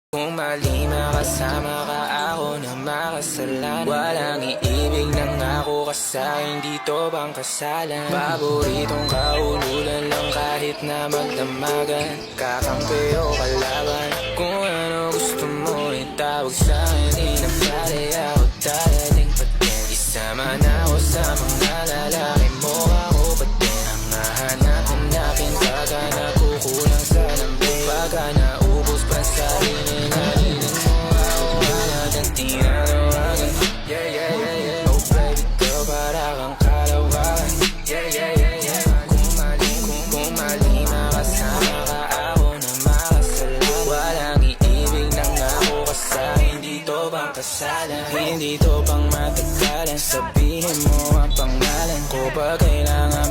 Kung mali makasama ka, ako na makasalanan. Walang iibig ng ako ka sa'kin, dito bang kasalan? Paboritong kaululan lang kahit na magdamagan. Kakampi o kalaban, kung ano gusto mo itawag sa'kin. Di na pala ako dadating pa din. Isama na ako sa mga lalaki mo, ako pa din. Ang hahanapin natin pagka nakukulang sa lambing. Pagka naubos pa sa hinin, halinin mo ako agad ang tinatawagan. Yeah, yeah, yeah, yeah. Oh baby girl, para kang kalawakan. Yeah, yeah, yeah, yeah. Kung mali makasama ka, ako na makasalan. Walang iibig ng ako ka sa'kin, dito bang kasalan? Hindi to pang matagalan, sabihin mo ang pangalan ko pag kailangan